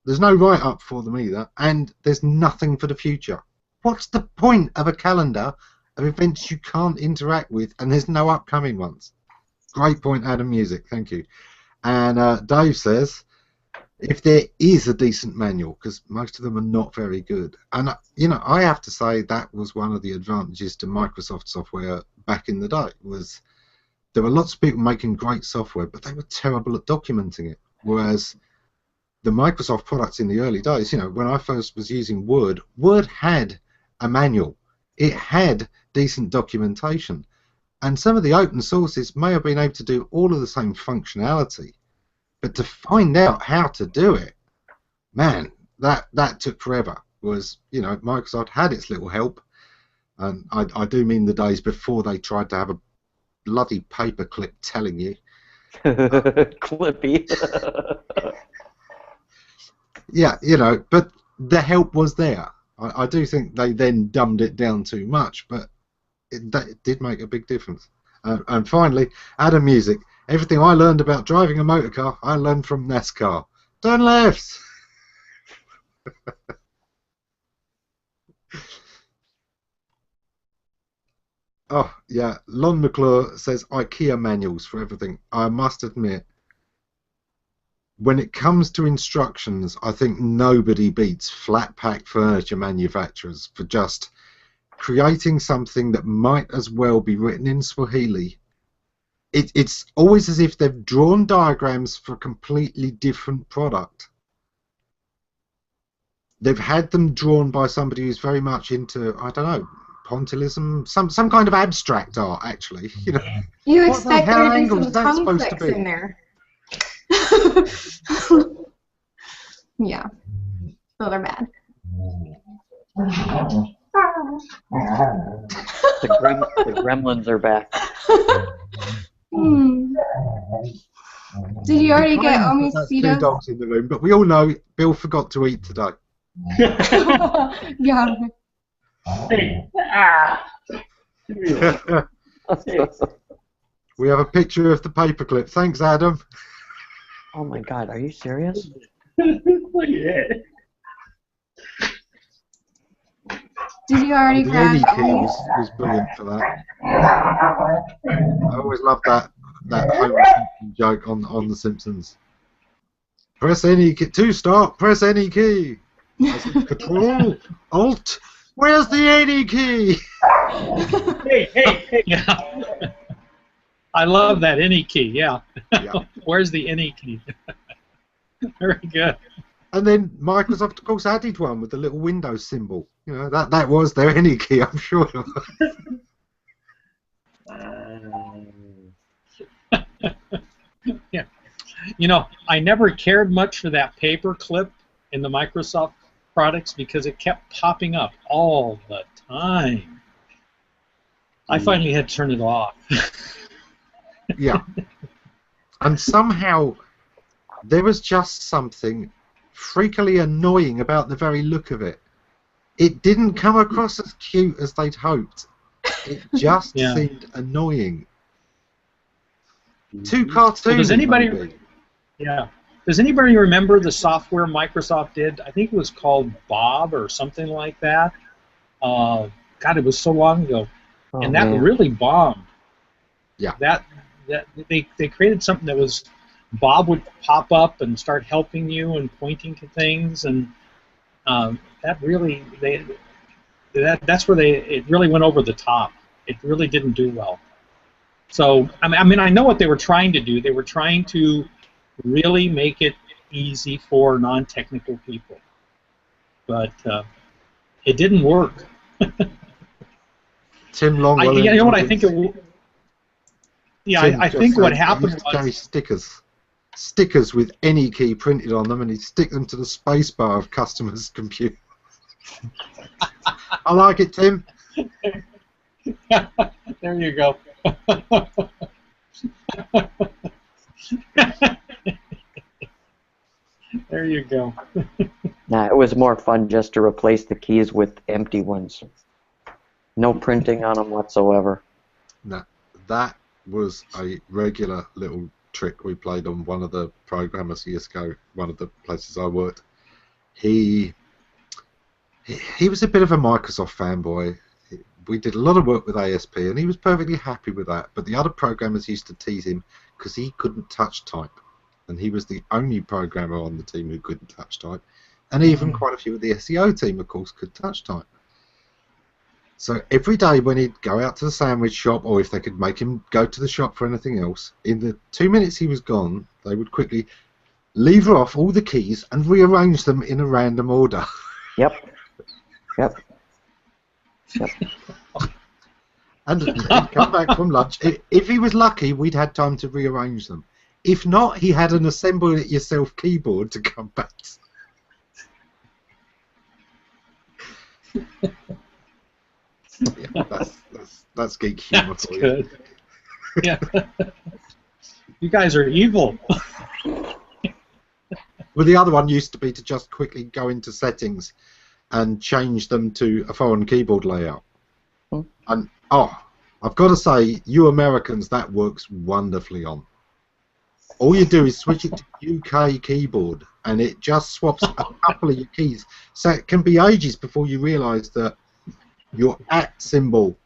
There's no write-up for them either, and there's nothing for the future. What's the point of a calendar of events you can't interact with, and there's no upcoming ones? Great point, Adam Music. Thank you. And Dave says, if there is a decent manual, because most of them are not very good. And, you know, I have to say that was one of the advantages to Microsoft software back in the day, was there were lots of people making great software, but they were terrible at documenting it. Whereas the Microsoft products in the early days, you know, when I first was using Word, Word had a manual. It had decent documentation. And some of the open sources may have been able to do all of the same functionality, but to find out how to do it, man, that took forever. Was, you know, Microsoft had its little help, and I do mean the days before they tried to have a bloody paperclip telling you. Clippy. Yeah, you know, but the help was there. I do think they then dumbed it down too much, but it did make a big difference. And finally, Adam Music. Everything I learned about driving a motor car, I learned from NASCAR. Turn left! Oh, yeah. Lon McClure says IKEA manuals for everything. I must admit, when it comes to instructions, I think nobody beats flat-pack furniture manufacturers for just creating something that might as well be written in Swahili. It's always as if they've drawn diagrams for a completely different product. They've had them drawn by somebody who's very much into, I don't know, pointillism, some kind of abstract art, actually. You know, You what the expect hell there to be angle some is that tongue supposed to clicks be? in there. Yeah. So they're bad. The gremlins are back. Hmm. Did you already get Claims that that's 2 Omicitos? dogs in the room, but we all know Bill forgot to eat today. Yeah. Hey, We have a picture of the paperclip. Thanks, Adam. Oh my God, are you serious? Look at that. Did you already The grab Any key Omi? was brilliant for that. I always loved that Homer Simpson joke on The Simpsons. Press any key to start. Press any key. I said, Control, Alt. Where's the any key? Hey. Yeah. I love that any key, yeah. Yeah. Where's the any key? Very good. And then Microsoft, of course, added one with the little Windows symbol. You know, that was their any key, I'm sure. Yeah. You know, I never cared much for that paper clip in the Microsoft products because it kept popping up all the time. I finally had to turn it off. Yeah. And somehow there was just something freakily annoying about the very look of it. It didn't come across as cute as they'd hoped. It just Yeah. seemed annoying. Too cartoony, Well, does anybody? maybe. Yeah. Does anybody remember the software Microsoft did? I think it was called Bob or something like that. God, it was so long ago, Oh, and that man. really bombed. Yeah. That they created something that was Bob would pop up and start helping you and pointing to things, and that really that's where it really went over the top. It really didn't do well. So I mean I know what they were trying to do. They were trying to really make it easy for non-technical people, but it didn't work. Tim Longwell. You know what I think I think what happened used to carry was stickers with any key printed on them, and he'd stick them to the space bar of customers' computer. I like it, Tim. there you go. There you go. Nah, it was more fun just to replace the keys with empty ones. No printing on them whatsoever. No, that was a regular little trick we played on one of the programmers years ago, one of the places I worked. He was a bit of a Microsoft fanboy. We did a lot of work with ASP, and he was perfectly happy with that. But the other programmers used to tease him because he couldn't touch type, and he was the only programmer on the team who couldn't touch type. And even quite a few of the SEO team, of course, could touch type. So every day when he'd go out to the sandwich shop, or if they could make him go to the shop for anything else, in the 2 minutes he was gone, they would quickly lever off all the keys and rearrange them in a random order. Yep. And he'd come back from lunch. If he was lucky, we'd had time to rearrange them. If not, he had an assemble-it-yourself keyboard to come back to. Yeah, that's geek humor That's for you. good. Yeah. You guys are evil. Well, the other one used to be to just quickly go into settings and change them to a foreign keyboard layout. And I've got to say, you Americans, that works wonderfully on. All you do is switch it to UK keyboard, and it just swaps a couple of your keys. So it can be ages before you realise that your @ symbol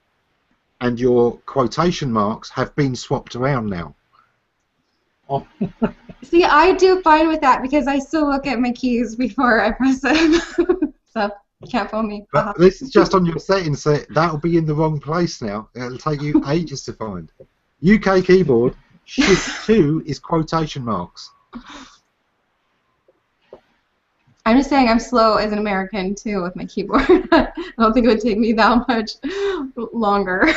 and your quotation marks have been swapped around now. Oh. See, I do fine with that because I still look at my keys before I press them. So you can't fool me. But this is just on your settings, so that'll be in the wrong place now. It'll take you ages to find. UK keyboard, Shift 2 is quotation marks. I'm just saying I'm slow as an American, too, with my keyboard. I don't think it would take me that much longer.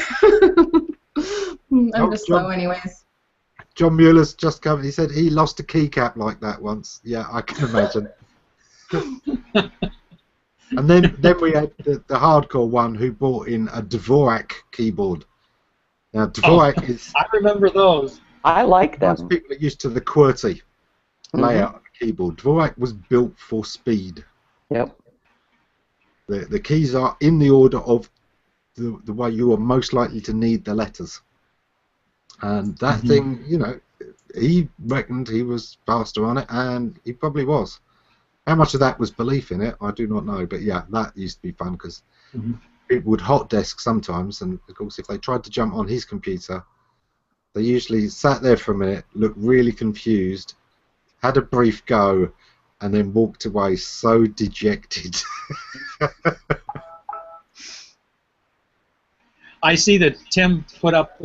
I'm just slow anyways. John Mueller's just come. He said he lost a keycap like that once. Yeah, I can imagine. And then we had the hardcore one who brought in a Dvorak keyboard. Now Dvorak is. I remember those. I like them. Most people are used to the QWERTY layout of the keyboard. Dvorak was built for speed. Yep. The keys are in the order of the way you are most likely to need the letters. And that thing, you know, he reckoned he was faster on it, and he probably was. How much of that was belief in it, I do not know. But yeah, that used to be fun because it would hot desk sometimes, and of course, if they tried to jump on his computer, they usually sat there for a minute, looked really confused, had a brief go, and then walked away so dejected. I see that Tim put up.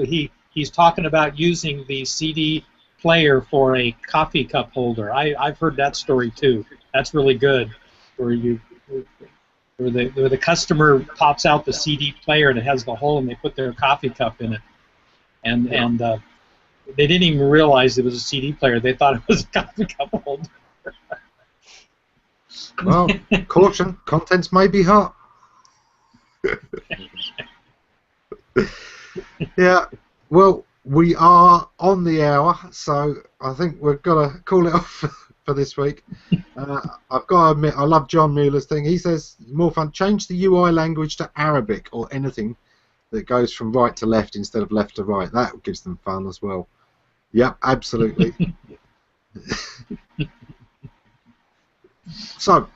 He's talking about using the CD player for a coffee cup holder. I've heard that story too. That's really good. Where the customer pops out the CD player and it has the hole, and they put their coffee cup in it, and they didn't even realize it was a CD player. They thought it was a coffee cup holder. Well, caution, contents may be hot. Yeah, well, we are on the hour, so I think we've got to call it off for this week. I've got to admit, I love John Mueller's thing. He says, more fun, change the UI language to Arabic or anything that goes from right to left instead of left to right. That gives them fun as well. Yep, absolutely. So,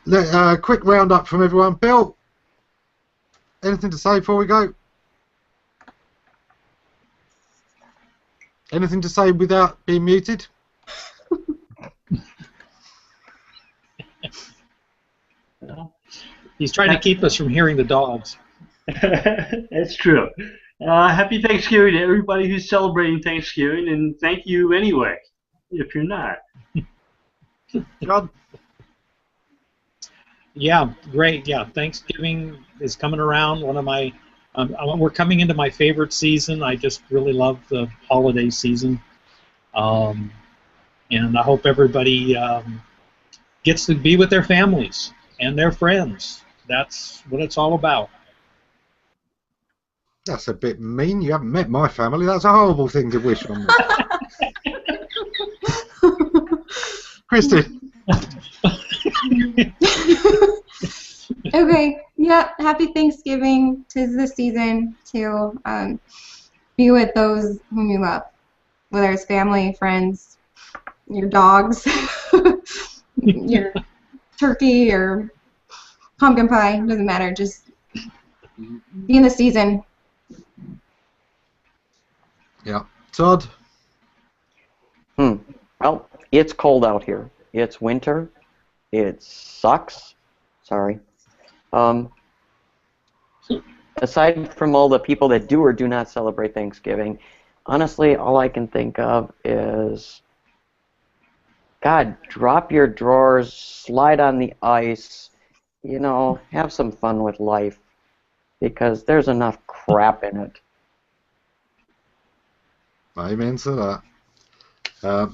quick roundup from everyone. Bill, anything to say before we go? Anything to say without being muted? He's trying to keep us from hearing the dogs. That's true. Happy Thanksgiving to everybody who's celebrating Thanksgiving, and thank you anyway, if you're not. John? Yeah, great. Yeah, Thanksgiving is coming around. One of my, we're coming into my favorite season. I just really love the holiday season, and I hope everybody gets to be with their families and their friends. That's what it's all about. That's a bit mean. You haven't met my family. That's a horrible thing to wish on me. Kristin. Okay, yeah, happy Thanksgiving. 'Tis the season to be with those whom you love, whether it's family, friends, your dogs, your turkey, or pumpkin pie, doesn't matter, just be in the season. Yeah. Todd? Well, it's cold out here. It's winter. It sucks. Sorry. Aside from all the people that do or do not celebrate Thanksgiving, honestly, all I can think of is, God, drop your drawers, slide on the ice, you know, have some fun with life, because there's enough crap in it. Amen to that.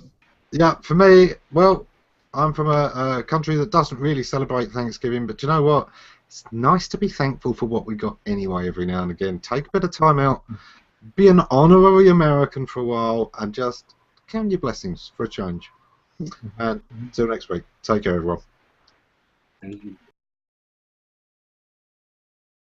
Yeah, for me, well, I'm from a country that doesn't really celebrate Thanksgiving, but you know what? It's nice to be thankful for what we got anyway every now and again. Take a bit of time out, be an honorary American for a while, and just count your blessings for a change. And until next week, take care, everyone. Thank you.